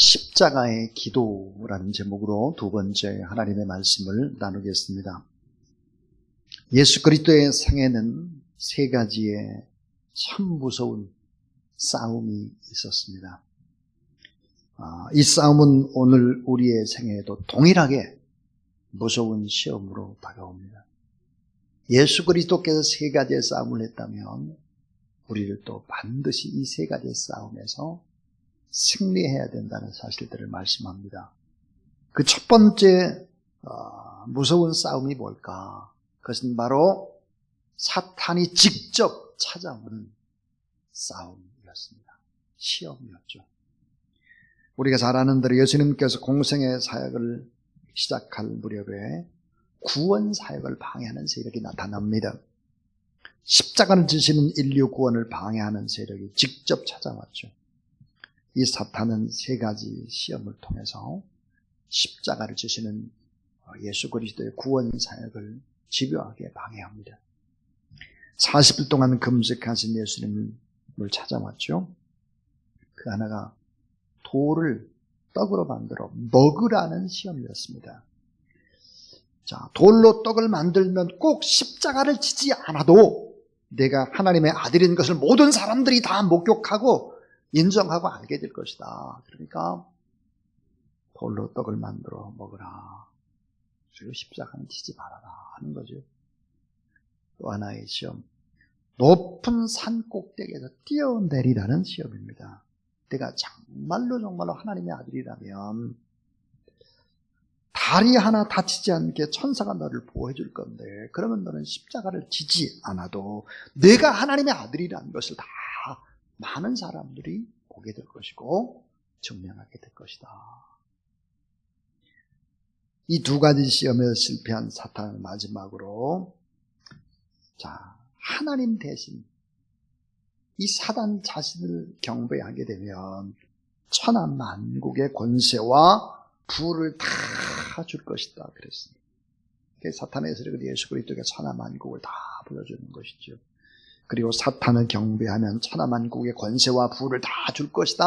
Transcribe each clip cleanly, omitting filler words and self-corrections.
십자가의 기도라는 제목으로 두 번째 하나님의 말씀을 나누겠습니다. 예수 그리스도의 생애는 세 가지의 참 무서운 싸움이 있었습니다. 이 싸움은 오늘 우리의 생애에도 동일하게 무서운 시험으로 다가옵니다. 예수 그리스도께서 세 가지의 싸움을 했다면 우리를 또 반드시 이 세 가지의 싸움에서 승리해야 된다는 사실들을 말씀합니다. 그 첫 번째 무서운 싸움이 뭘까? 그것은 바로 사탄이 직접 찾아오는 싸움이었습니다. 시험이었죠. 우리가 잘 아는 대로 예수님께서 공생의 사역을 시작할 무렵에 구원 사역을 방해하는 세력이 나타납니다. 십자가를 지시는 인류 구원을 방해하는 세력이 직접 찾아왔죠. 이 사탄은 세 가지 시험을 통해서 십자가를 지시는 예수 그리스도의 구원 사역을 집요하게 방해합니다. 40일 동안 금식하신 예수님을 찾아왔죠. 그 하나가 돌을 떡으로 만들어 먹으라는 시험이었습니다. 자, 돌로 떡을 만들면 꼭 십자가를 지지 않아도 내가 하나님의 아들인 것을 모든 사람들이 다 목격하고 인정하고 알게 될 것이다. 그러니까 돌로 떡을 만들어 먹으라. 그리고 십자가는 지지 말아라 하는 거죠. 또 하나의 시험, 높은 산 꼭대기에서 뛰어내리라는 시험입니다. 내가 정말로 하나님의 아들이라면 다리 하나 다치지 않게 천사가 너를 보호해 줄 건데, 그러면 너는 십자가를 지지 않아도 내가 하나님의 아들이라는 것을 다 많은 사람들이 보게 될 것이고 증명하게 될 것이다. 이 두 가지 시험에서 실패한 사탄은 마지막으로 하나님 대신 이 사단 자신을 경배하게 되면 천하 만국의 권세와 부를 다 줄 것이다 그랬습니다. 사탄의 세력은 예수 그리스도가 천하 만국을 다 보여주는 것이죠. 그리고 사탄을 경배하면 천하 만국의 권세와 부를 다 줄 것이다.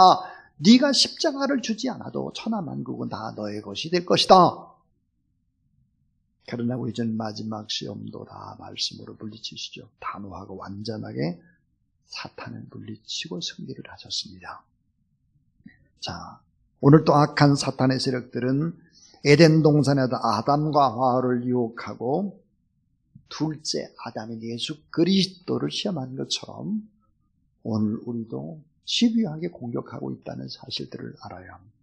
네가 십자가를 주지 않아도 천하 만국은 다 너의 것이 될 것이다. 그러나 우리 전 마지막 시험도 다 말씀으로 물리치시죠. 단호하고 완전하게 사탄을 물리치고 승리를 하셨습니다. 자, 오늘 또 악한 사탄의 세력들은 에덴 동산에서 아담과 하와를 유혹하고 둘째 아담인 예수 그리스도를 시험한 것처럼 오늘 우리도 집요하게 공격하고 있다는 사실들을 알아야 합니다.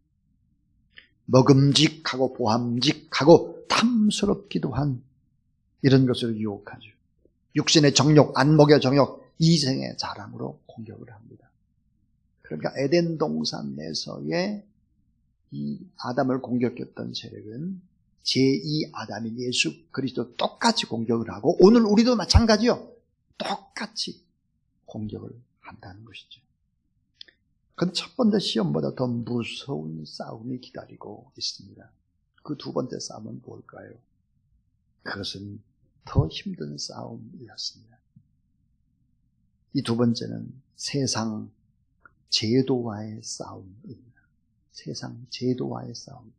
먹음직하고 보함직하고 탐스럽기도 한 이런 것을 유혹하죠. 육신의 정욕, 안목의 정욕, 이생의 자랑으로 공격을 합니다. 그러니까 에덴 동산 내서의 이 아담을 공격했던 세력은 제2 아담인 예수 그리스도 똑같이 공격을 하고 오늘 우리도 마찬가지요. 똑같이 공격을 한다는 것이죠. 그런데 첫 번째 시험보다 더 무서운 싸움이 기다리고 있습니다. 그 두 번째 싸움은 뭘까요? 그것은 더 힘든 싸움이었습니다. 이 두 번째는 세상 제도와의 싸움입니다. 세상 제도와의 싸움.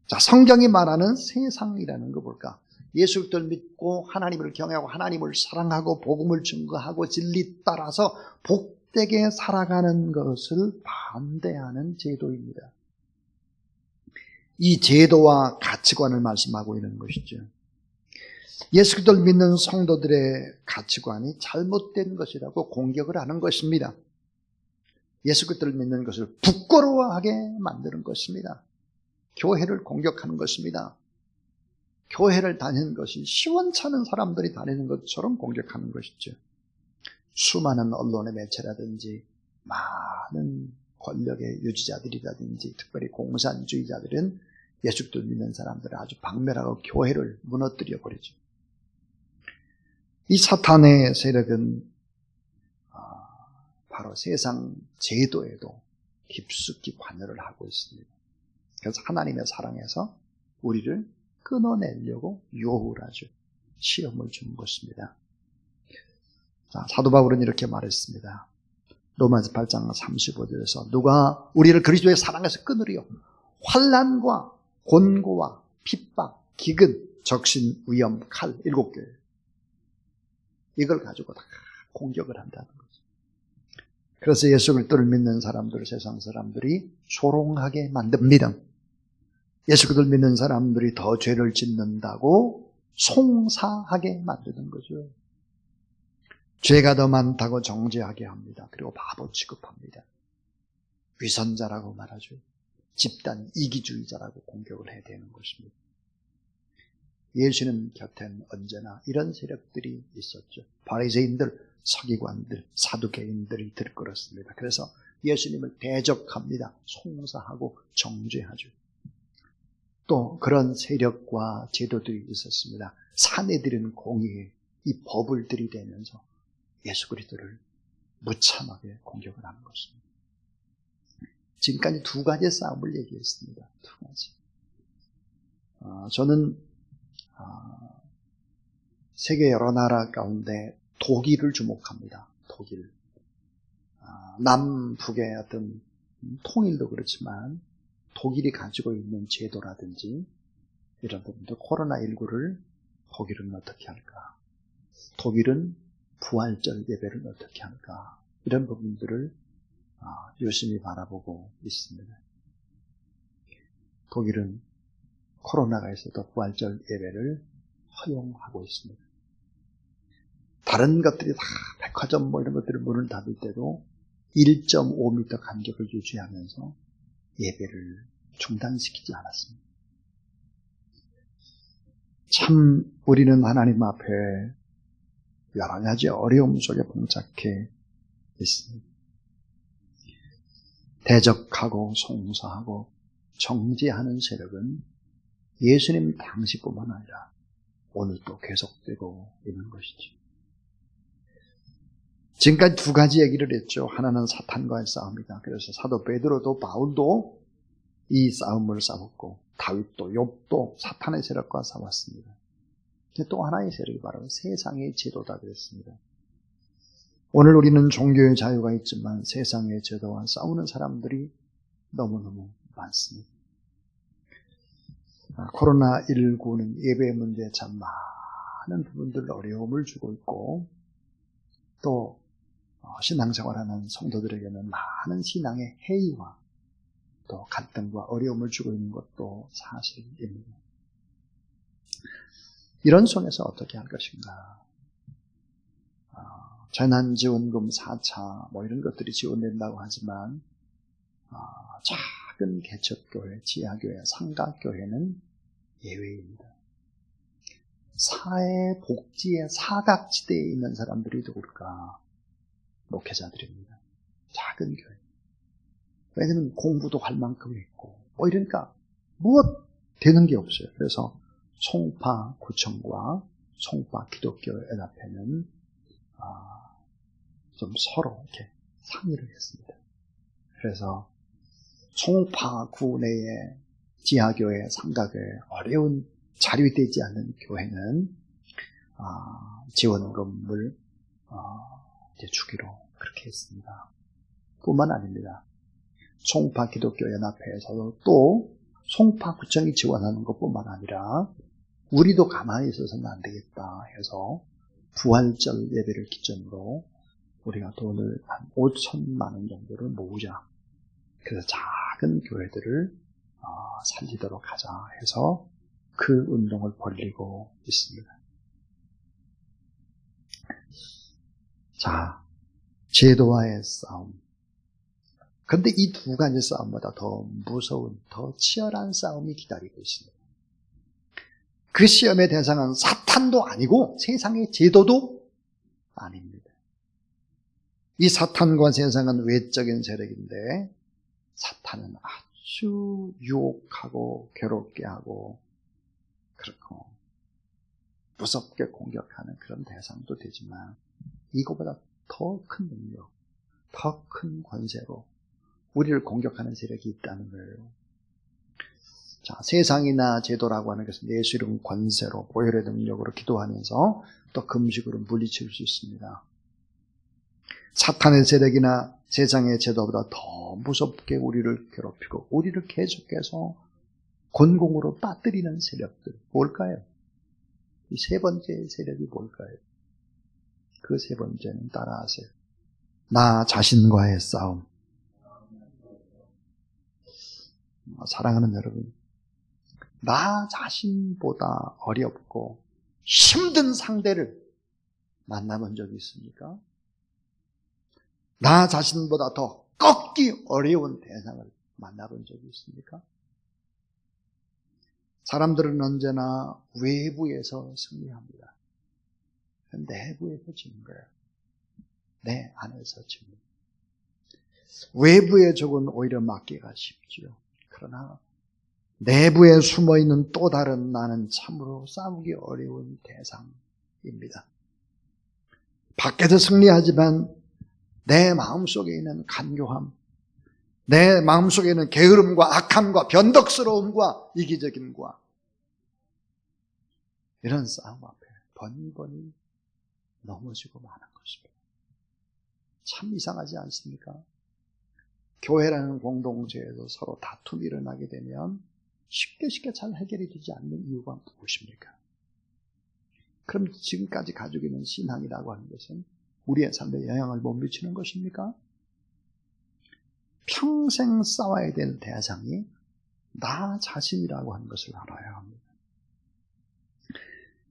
자, 성경이 말하는 세상이라는 거 볼까? 예수 그리스도를 믿고 하나님을 경외하고 하나님을 사랑하고 복음을 증거하고 진리 따라서 복되게 살아가는 것을 반대하는 제도입니다. 이 제도와 가치관을 말씀하고 있는 것이죠. 예수 그리스도를 믿는 성도들의 가치관이 잘못된 것이라고 공격을 하는 것입니다. 예수 그리스도를 믿는 것을 부끄러워하게 만드는 것입니다. 교회를 공격하는 것입니다. 교회를 다니는 것이 시원찮은 사람들이 다니는 것처럼 공격하는 것이죠. 수많은 언론의 매체라든지 많은 권력의 유지자들이라든지 특별히 공산주의자들은 예수 그리스도를 믿는 사람들을 아주 박멸하고 교회를 무너뜨려 버리죠. 이 사탄의 세력은 바로 세상 제도에도 깊숙이 관여를 하고 있습니다. 그래서 하나님의 사랑에서 우리를 끊어내려고 유혹을 하죠. 시험을 주는 것입니다. 자, 사도 바울은 이렇게 말했습니다. 로마서 8장 35절에서 누가 우리를 그리스도의 사랑에서 끊으리요. 환난과 곤고와 핍박, 기근, 적신, 위험, 칼 7개. 이걸 가지고 다 공격을 한다는 거죠. 그래서 예수 그리스도를 믿는 사람들, 세상 사람들이 조롱하게 만듭니다. 예수 그리스도를 믿는 사람들이 더 죄를 짓는다고 송사하게 만드는 거죠. 죄가 더 많다고 정죄하게 합니다. 그리고 바보 취급합니다. 위선자라고 말하죠. 집단 이기주의자라고 공격을 해야 되는 것입니다. 예수님 곁엔 언제나 이런 세력들이 있었죠. 바리새인들, 서기관들, 사두개인들이 들끓었습니다. 그래서 예수님을 대적합니다. 송사하고 정죄하죠. 또 그런 세력과 제도들이 있었습니다. 사내들은 공의에 이 법을 들이대면서 예수 그리스도를 무참하게 공격을 하는 것입니다. 지금까지 두 가지의 싸움을 얘기했습니다. 두 가지. 저는 세계 여러 나라 가운데 독일을 주목합니다. 독일. 남북의 어떤 통일도 그렇지만 독일이 가지고 있는 제도라든지 이런 부분들, 코로나19를 독일은 어떻게 할까? 독일은 부활절 예배를 어떻게 할까? 이런 부분들을 유심히 바라보고 있습니다. 독일은 코로나가 있어도 부활절 예배를 허용하고 있습니다. 다른 것들이 다 백화점 이런 것들을 문을 닫을 때도 1.5m 간격을 유지하면서 예배를 중단시키지 않았습니다. 참 우리는 하나님 앞에 여러 가지 어려움 속에 봉착해 있습니다. 대적하고 송사하고 정죄하는 세력은 예수님 당시뿐만 아니라 오늘도 계속되고 있는 것이죠. 지금까지 두 가지 얘기를 했죠. 하나는 사탄과의 싸움이다. 그래서 사도 베드로도 바울도 이 싸움을 싸웠고 다윗도 욥도 사탄의 세력과 싸웠습니다. 또 하나의 세력이 바로 세상의 제도다 그랬습니다. 오늘 우리는 종교의 자유가 있지만 세상의 제도와 싸우는 사람들이 너무너무 많습니다. 코로나19는 예배 문제에 참 많은 부분들 어려움을 주고 있고 또 신앙생활하는 성도들에게는 많은 신앙의 해이와 또 갈등과 어려움을 주고 있는 것도 사실입니다. 이런 속에서 어떻게 할 것인가? 재난지원금 4차 이런 것들이 지원된다고 하지만 작은 개척교회, 지하교회, 상가교회는 예외입니다. 사회복지의 사각지대에 있는 사람들이 누굴까? 목회자들입니다. 작은 교회. 왜냐하면 공부도 할 만큼 있고 이러니까 무엇 되는 게 없어요. 그래서 송파구청과 송파기독교연합회는 좀 서로 이렇게 상의를 했습니다. 그래서 송파구 내의 지하교회, 상가교회 어려운 자립되지 않는 교회는 지원금을 주기로 그렇게 했습니다. 뿐만 아닙니다. 송파기독교연합회에서도 또 송파구청이 지원하는 것뿐만 아니라 우리도 가만히 있어서는 안 되겠다 해서 부활절 예배를 기점으로 우리가 돈을 한 5천만 원 정도를 모으자. 그래서 작은 교회들을 살리도록 하자 해서 그 운동을 벌이고 있습니다. 자, 제도와의 싸움. 그런데 이 두 가지 싸움보다 더 무서운, 더 치열한 싸움이 기다리고 있습니다. 그 시험의 대상은 사탄도 아니고 세상의 제도도 아닙니다. 이 사탄과 세상은 외적인 세력인데 사탄은 아주 유혹하고 괴롭게 하고 그렇고 무섭게 공격하는 그런 대상도 되지만 이거보다 더 큰 능력, 더 큰 권세로 우리를 공격하는 세력이 있다는 거예요. 자, 세상이나 제도라고 하는 것은 예수의 권세로 보혈의 능력으로 기도하면서 또 금식으로 물리칠 수 있습니다. 사탄의 세력이나 세상의 제도보다 더 무섭게 우리를 괴롭히고 우리를 계속해서 곤공으로 빠뜨리는 세력들 뭘까요? 이 세 번째 세력이 뭘까요? 그 세 번째는 따라하세요. 나 자신과의 싸움. 사랑하는 여러분, 나 자신보다 어렵고 힘든 상대를 만나본 적이 있습니까? 나 자신보다 더 꺾기 어려운 대상을 만나본 적이 있습니까? 사람들은 언제나 외부에서 승리합니다. 내부에서 지는 거예요. 내 안에서 지는 거예요. 외부의 적은 오히려 막기가 쉽지요. 그러나 내부에 숨어있는 또 다른 나는 참으로 싸우기 어려운 대상입니다. 밖에서 승리하지만 내 마음속에 있는 간교함, 내 마음속에 있는 게으름과 악함과 변덕스러움과 이기적임과 이런 싸움 앞에 번번이 넘어지고 마는 것입니다. 참 이상하지 않습니까? 교회라는 공동체에서 서로 다툼이 일어나게 되면 쉽게 잘 해결이 되지 않는 이유가 무엇입니까? 그럼 지금까지 가지고 있는 신앙이라고 하는 것은 우리의 삶에 영향을 못 미치는 것입니까? 평생 싸워야 될 대상이 나 자신이라고 하는 것을 알아야 합니다.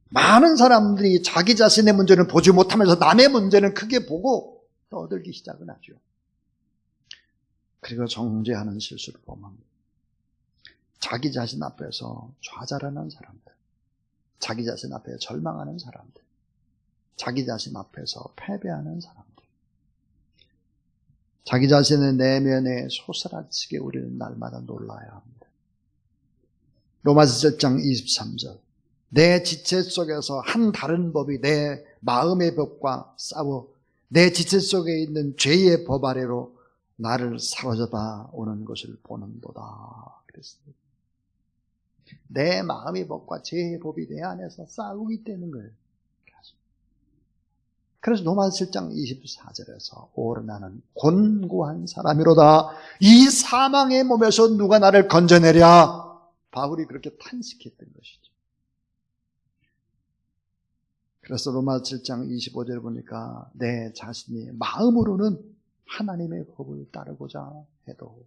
많은 사람들이 자기 자신의 문제는 보지 못하면서 남의 문제는 크게 보고 떠들기 시작을 하죠. 그리고 정죄하는 실수를 보면 자기 자신 앞에서 좌절하는 사람들, 자기 자신 앞에 절망하는 사람들, 자기 자신 앞에서 패배하는 사람들, 자기 자신의 내면에 소스라치게 우리는 날마다 놀라야 합니다. 로마서 7장 23절 내 지체 속에서 한 다른 법이 내 마음의 법과 싸워 내 지체 속에 있는 죄의 법 아래로 나를 사로잡아 오는 것을 보는도다 그랬습니다. 내 마음의 법과 죄의 법이 내 안에서 싸우기 때문인 거예요. 그래서 로마서 7장 24절에서 오라 나는 곤고한 사람이로다. 이 사망의 몸에서 누가 나를 건져내랴. 바울이 그렇게 탄식했던 것이죠. 그래서 로마서 7장 25절 보니까 내 자신이 마음으로는 하나님의 법을 따르고자 해도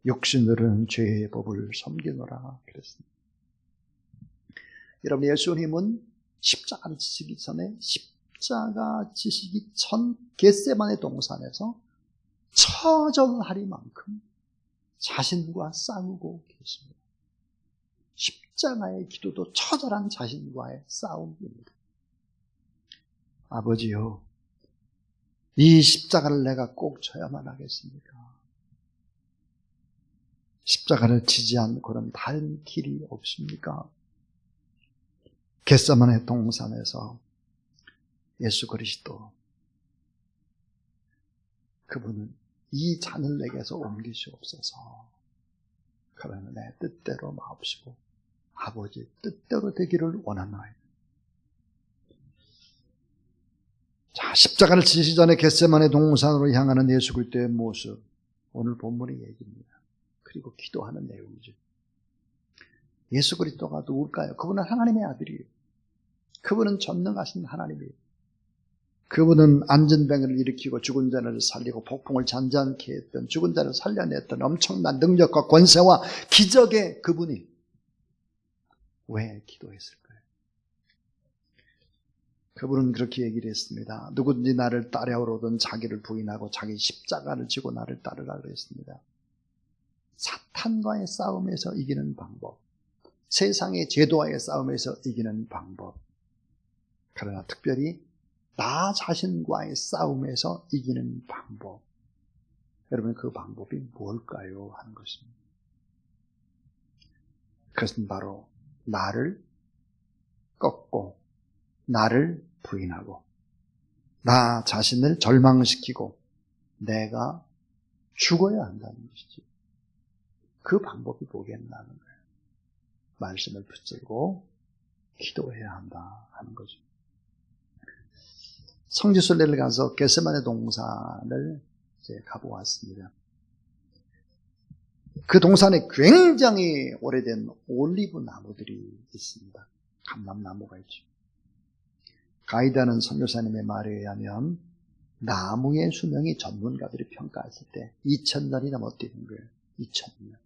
육신으로는 죄의 법을 섬기노라 그랬습니다. 여러분, 예수님은 십자가를 지시기 전에 십자가 지시기 전 겟세마네 동산에서 처절하리만큼 자신과 싸우고 계십니다. 십자가의 기도도 처절한 자신과의 싸움입니다. 아버지요, 이 십자가를 내가 꼭 져야만 하겠습니까? 십자가를 지지 않고는 다른 길이 없습니까? 겟세마네 동산에서 예수 그리스도 그분은 이 잔을 내게서 옮기시옵소서. 그러나 내 뜻대로 마옵시고 아버지 뜻대로 되기를 원하나이다. 자, 십자가를 지시기 전에 겟세마네 동산으로 향하는 예수 그리스도의 모습, 오늘 본문의 얘기입니다. 그리고 기도하는 내용이죠. 예수 그리스도가 누굴까요? 그분은 하나님의 아들이에요. 그분은 전능하신 하나님이에요. 그분은 안전병을 일으키고 죽은 자를 살리고 폭풍을 잔잔케 했던, 죽은 자를 살려냈던 엄청난 능력과 권세와 기적의 그분이 왜 기도했을까요? 그분은 그렇게 얘기를 했습니다. 누구든지 나를 따라오거든 자기를 부인하고 자기 십자가를 지고 나를 따르라 그랬습니다. 사탄과의 싸움에서 이기는 방법, 세상의 제도와의 싸움에서 이기는 방법, 그러나 특별히 나 자신과의 싸움에서 이기는 방법, 여러분 그 방법이 뭘까요? 하는 것입니다. 그것은 바로 나를 꺾고 나를 부인하고 나 자신을 절망시키고 내가 죽어야 한다는 것이지. 그 방법이 뭐겠나는 거예요. 말씀을 붙들고 기도해야 한다 하는 거죠. 성지순례를 가서 겟세마네 동산을 이제 가보았습니다. 그 동산에 굉장히 오래된 올리브 나무들이 있습니다. 감람나무가 있죠. 가이드하는 선교사님의 말에 의하면 나무의 수명이 전문가들이 평가했을 때 2000년이 넘었다는 거예요. 2000년.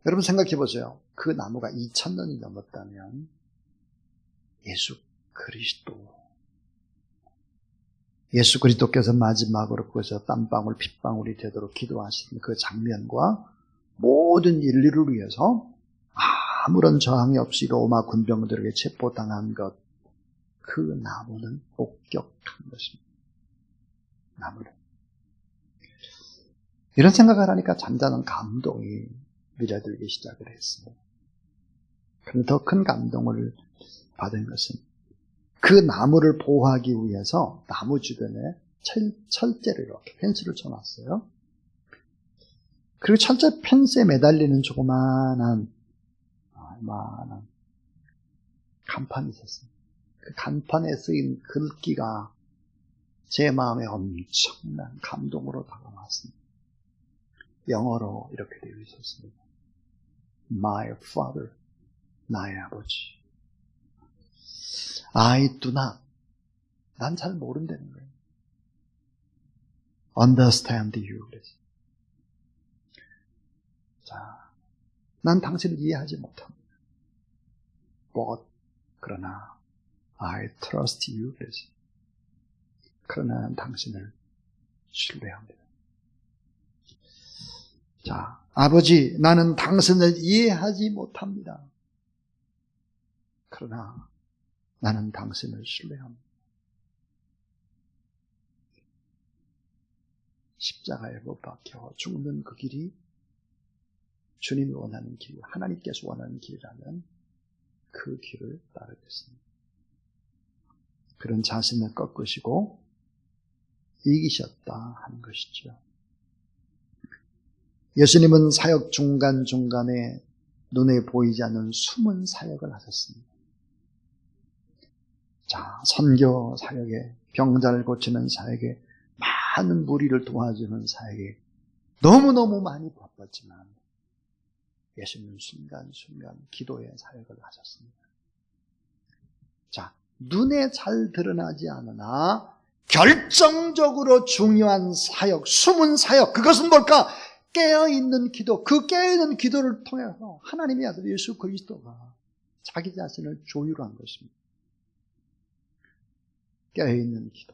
여러분 생각해 보세요. 그 나무가 2000년이 넘었다면 예수 그리스도께서 마지막으로 그것에서 땀방울 핏방울이 되도록 기도하신 그 장면과 모든 인류를 위해서 아무런 저항이 없이 로마 군병들에게 체포당한 것, 그 나무는 복격한 것입니다. 나무는. 이런 생각을 하니까 잔잔한 감동이 밀어들기 시작을 했습니다. 그런데 더 큰 감동을 받은 것은 그 나무를 보호하기 위해서 나무 주변에 철제를 이렇게 펜스를 쳐놨어요. 그리고 철제 펜스에 매달리는 조그마한 간판이 있었어요. 그 간판에 쓰인 글귀가 제 마음에 엄청난 감동으로 다가왔습니다. 영어로 이렇게 되어 있었습니다. My father, 나의 아버지. I do not, 난 잘 모른다는 거예요. Understand you. 자, 난 당신을 이해하지 못합니다. But, 그러나 I trust you. 그러나 난 당신을 신뢰합니다. 자, 아버지, 나는 당신을 이해하지 못합니다. 그러나 나는 당신을 신뢰합니다. 십자가에 못 박혀 죽는 그 길이 주님이 원하는 길, 하나님께서 원하는 길이라면 그 길을 따르겠습니다. 그런 자신을 꺾으시고 이기셨다 하는 것이죠. 예수님은 사역 중간중간에 눈에 보이지 않는 숨은 사역을 하셨습니다. 자, 선교 사역에, 병자를 고치는 사역에, 많은 무리를 도와주는 사역에 너무너무 많이 바빴지만 예수님은 순간순간 기도의 사역을 하셨습니다. 자, 눈에 잘 드러나지 않으나 결정적으로 중요한 사역, 숨은 사역, 그것은 뭘까? 깨어있는 기도, 그 깨어있는 기도를 통해서 하나님의 아들 예수 그리스도가 자기 자신을 조율한 것입니다. 깨어있는 기도.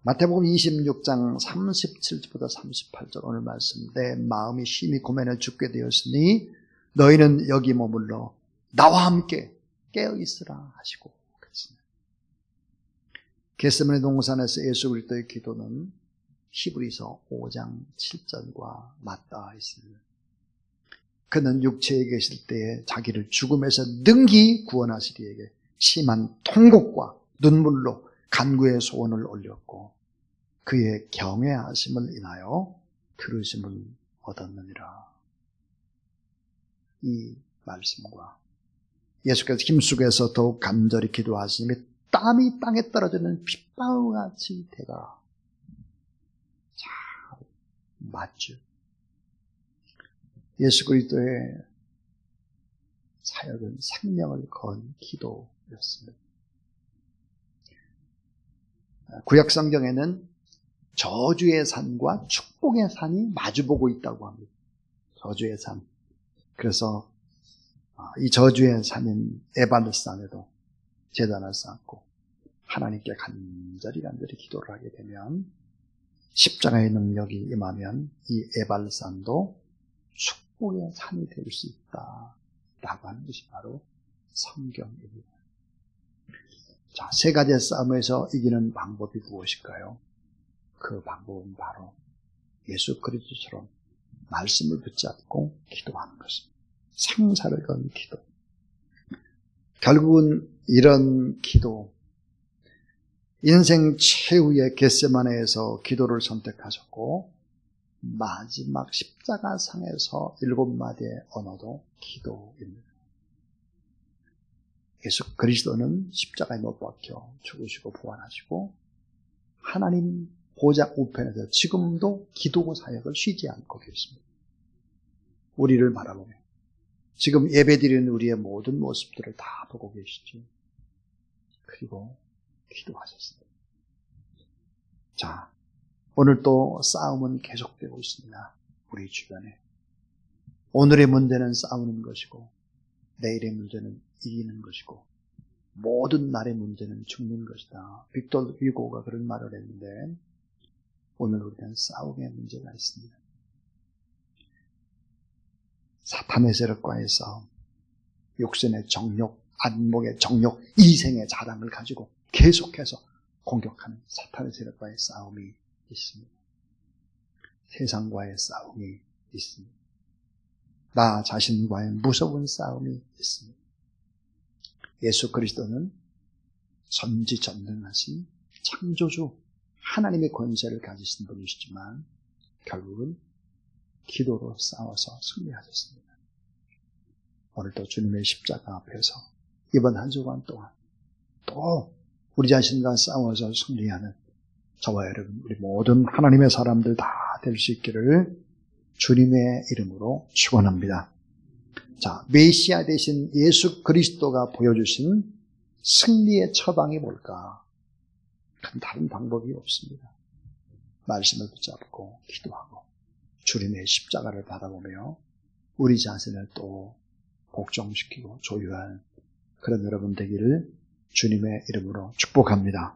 마태복음 26장 37절부터 38절 오늘 말씀. 내 마음이 심히 고민해 죽게 되었으니 너희는 여기 머물러 나와 함께 깨어있으라 하시고 그랬습니다. 겟세마네 동산에서 예수 그리스도의 기도는 히브리서 5장 7절과 맞닿아 있습니다. 그는 육체에 계실 때에 자기를 죽음에서 능히 구원하시리에게 심한 통곡과 눈물로 간구의 소원을 올렸고 그의 경외하심을 인하여 들으심을 얻었느니라. 이 말씀과 예수께서 힘쓰고서 더욱 간절히 기도하시니 땀이 땅에 떨어지는 빗방울과 같이 되가 잘 맞죠. 예수 그리스도의 사역은 생명을 건 기도였습니다. 구약 성경에는 저주의 산과 축복의 산이 마주보고 있다고 합니다. 저주의 산. 그래서 이 저주의 산인 에발산에도 제단을 쌓고 하나님께 간절히 기도를 하게 되면 십자가의 능력이 임하면 이 에발산도 축복의 산이 될 수 있다라고 하는 것이 바로 성경입니다. 자, 세 가지의 싸움에서 이기는 방법이 무엇일까요? 그 방법은 바로 예수 그리스도처럼 말씀을 붙잡고 기도하는 것입니다. 생사를 건 기도. 결국은 이런 기도, 인생 최후의 겟세마네에서 기도를 선택하셨고 마지막 십자가상에서 7마디의 언어도 기도입니다. 예수 그리스도는 십자가에 못 박혀 죽으시고 부활하시고 하나님 보좌 우편에서 지금도 기도 사역을 쉬지 않고 계십니다. 우리를 바라보며 지금 예배드리는 우리의 모든 모습들을 다 보고 계시죠. 그리고 기도하셨습니다. 자, 오늘 또 싸움은 계속되고 있습니다. 우리 주변에. 오늘의 문제는 싸우는 것이고 내일의 문제는 이기는 것이고 모든 날의 문제는 죽는 것이다. 빅tor 휴고가 그런 말을 했는데 오늘 우리는 싸움의 문제가 있습니다. 사탄의 세력과의 싸움, 육신의 정욕, 안목의 정욕, 이생의 자랑을 가지고 계속해서 공격하는 사탄의 세력과의 싸움이 있습니다. 세상과의 싸움이 있습니다. 나 자신과의 무서운 싸움이 있습니다. 예수 그리스도는 전지전능하신 창조주 하나님의 권세를 가지신 분이시지만 결국은 기도로 싸워서 승리하셨습니다. 오늘도 주님의 십자가 앞에서 이번 한 주간 동안 또 우리 자신과 싸워서 승리하는 저와 여러분 우리 모든 하나님의 사람들 다 될 수 있기를 주님의 이름으로 축원합니다. 자, 메시아 되신 예수 그리스도가 보여주신 승리의 처방이 뭘까? 다른 방법이 없습니다. 말씀을 붙잡고 기도하고 주님의 십자가를 바라보며 우리 자신을 또 복종시키고 조율하는 그런 여러분 되기를 주님의 이름으로 축복합니다.